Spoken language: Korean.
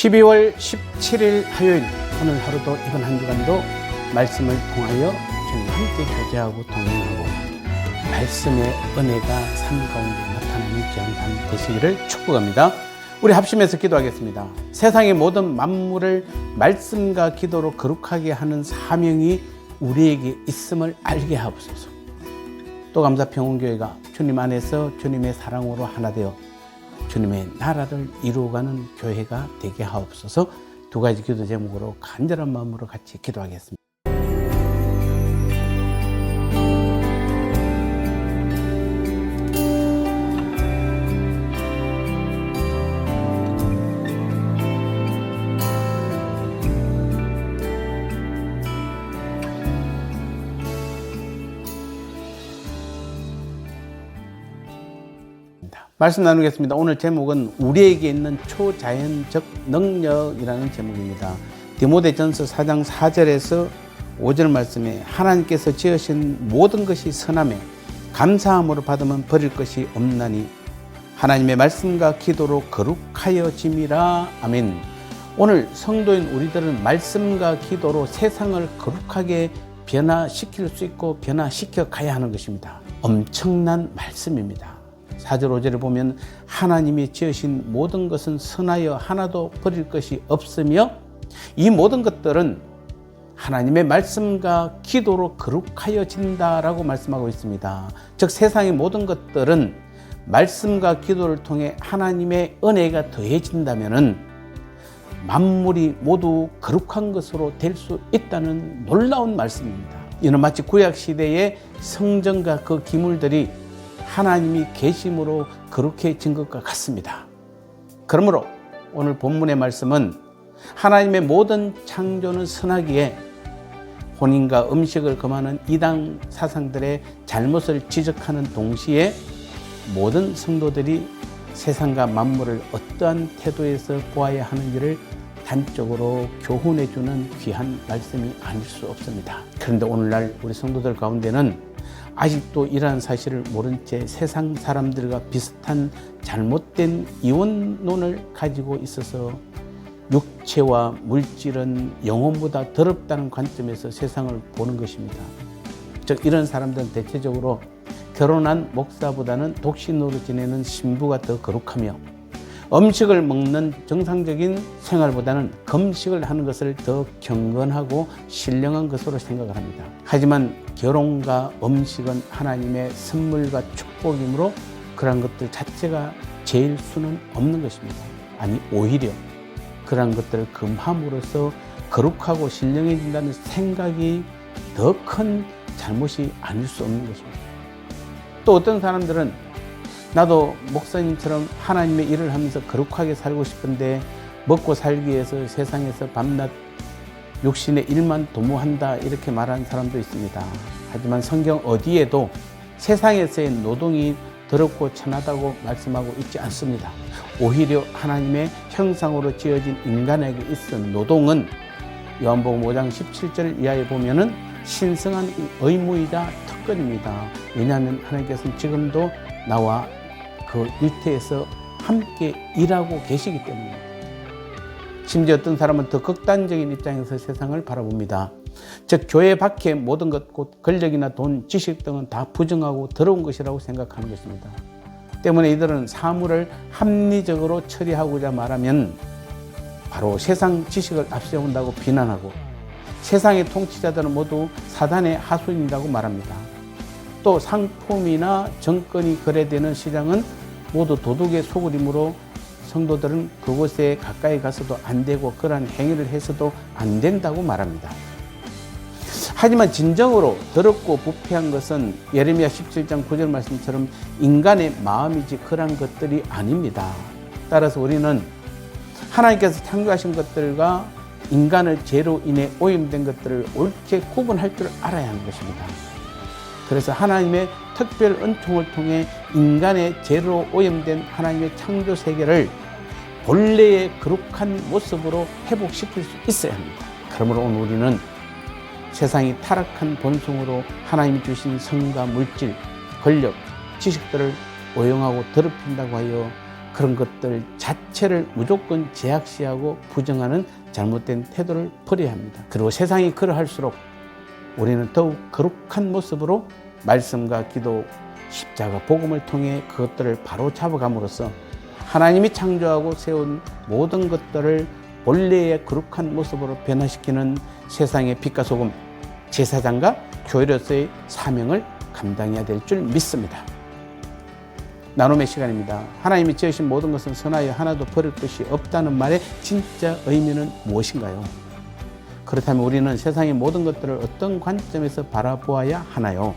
12월 17일 화요일, 오늘 하루도 이번 한 주간도 말씀을 통하여 주님과 함께 교제하고 동행하고 말씀의 은혜가 삶 가운데 나타나는 귀한 삶 되시기를 축복합니다. 우리 합심해서 기도하겠습니다. 세상의 모든 만물을 말씀과 기도로 거룩하게 하는 사명이 우리에게 있음을 알게 하옵소서. 또 감사평온교회가 주님 안에서 주님의 사랑으로 하나 되어 주님의 나라를 이루어가는 교회가 되게 하옵소서. 두 가지 기도 제목으로 간절한 마음으로 같이 기도하겠습니다. 말씀 나누겠습니다. 오늘 제목은 우리에게 있는 초자연적 능력이라는 제목입니다. 디모데전서 4장 4절에서 5절 말씀에 하나님께서 지으신 모든 것이 선하며 감사함으로 받으면 버릴 것이 없나니 하나님의 말씀과 기도로 거룩하여짐이라. 아멘. 오늘 성도인 우리들은 말씀과 기도로 세상을 거룩하게 변화시킬 수 있고 변화시켜 가야 하는 것입니다. 엄청난 말씀입니다. 4절 5절을 보면 하나님이 지으신 모든 것은 선하여 하나도 버릴 것이 없으며 이 모든 것들은 하나님의 말씀과 기도로 거룩하여진다라고 말씀하고 있습니다. 즉 세상의 모든 것들은 말씀과 기도를 통해 하나님의 은혜가 더해진다면 만물이 모두 거룩한 것으로 될 수 있다는 놀라운 말씀입니다. 이는 마치 구약시대의 성전과 그 기물들이 하나님이 계심으로 거룩해진 것과 같습니다. 그러므로 오늘 본문의 말씀은 하나님의 모든 창조는 선하기에 혼인과 음식을 금하는 이단 사상들의 잘못을 지적하는 동시에 모든 성도들이 세상과 만물을 어떠한 태도에서 보아야 하는지를 단적으로 교훈해주는 귀한 말씀이 아닐 수 없습니다. 그런데 오늘날 우리 성도들 가운데는 아직도 이러한 사실을 모른 채 세상 사람들과 비슷한 잘못된 이원론을 가지고 있어서 육체와 물질은 영혼보다 더럽다는 관점에서 세상을 보는 것입니다. 즉 이런 사람들은 대체적으로 결혼한 목사보다는 독신으로 지내는 신부가 더 거룩하며 음식을 먹는 정상적인 생활보다는 금식을 하는 것을 더 경건하고 신령한 것으로 생각을 합니다. 하지만 결혼과 음식은 하나님의 선물과 축복이므로 그러한 것들 자체가 제일 수는 없는 것입니다. 아니 오히려 그러한 것들을 금함으로써 거룩하고 신령해진다는 생각이 더 큰 잘못이 아닐 수 없는 것입니다. 또 어떤 사람들은 나도 목사님처럼 하나님의 일을 하면서 거룩하게 살고 싶은데 먹고 살기 위해서 세상에서 밤낮 육신의 일만 도모한다 이렇게 말하는 사람도 있습니다. 하지만 성경 어디에도 세상에서의 노동이 더럽고 천하다고 말씀하고 있지 않습니다. 오히려 하나님의 형상으로 지어진 인간에게 있은 노동은 요한복음 5장 17절 이하에 보면은 신성한 의무이자 특권입니다. 왜냐하면 하나님께서는 지금도 나와 그 일터에서 함께 일하고 계시기 때문입니다. 심지어 어떤 사람은 더 극단적인 입장에서 세상을 바라봅니다. 즉 교회 밖의 모든 것, 곧 권력이나 돈, 지식 등은 다 부정하고 더러운 것이라고 생각하는 것입니다. 때문에 이들은 사물을 합리적으로 처리하고자 말하면 바로 세상 지식을 앞세운다고 비난하고 세상의 통치자들은 모두 사단의 하수인이라고 말합니다. 또 상품이나 정권이 거래되는 시장은 모두 도둑의 소굴이므로 성도들은 그곳에 가까이 가서도 안 되고 그러한 행위를 해서도 안 된다고 말합니다. 하지만 진정으로 더럽고 부패한 것은 예레미야 17장 9절 말씀처럼 인간의 마음이지 그러한 것들이 아닙니다. 따라서 우리는 하나님께서 창조하신 것들과 인간의 죄로 인해 오염된 것들을 옳게 구분할 줄 알아야 하는 것입니다. 그래서 하나님의 특별 은총을 통해 인간의 죄로 오염된 하나님의 창조 세계를 본래의 거룩한 모습으로 회복시킬 수 있어야 합니다. 그러므로 오늘 우리는 세상이 타락한 본성으로 하나님이 주신 성과 물질, 권력, 지식들을 오용하고 더럽힌다고 하여 그런 것들 자체를 무조건 제약시하고 부정하는 잘못된 태도를 버려야 합니다. 그리고 세상이 그러할수록 우리는 더욱 거룩한 모습으로 말씀과 기도, 십자가, 복음을 통해 그것들을 바로 잡아감으로써 하나님이 창조하고 세운 모든 것들을 본래의 거룩한 모습으로 변화시키는 세상의 빛과 소금, 제사장과 교회로서의 사명을 감당해야 될 줄 믿습니다. 나눔의 시간입니다. 하나님이 지으신 모든 것은 선하여 하나도 버릴 것이 없다는 말의 진짜 의미는 무엇인가요? 그렇다면 우리는 세상의 모든 것들을 어떤 관점에서 바라보아야 하나요?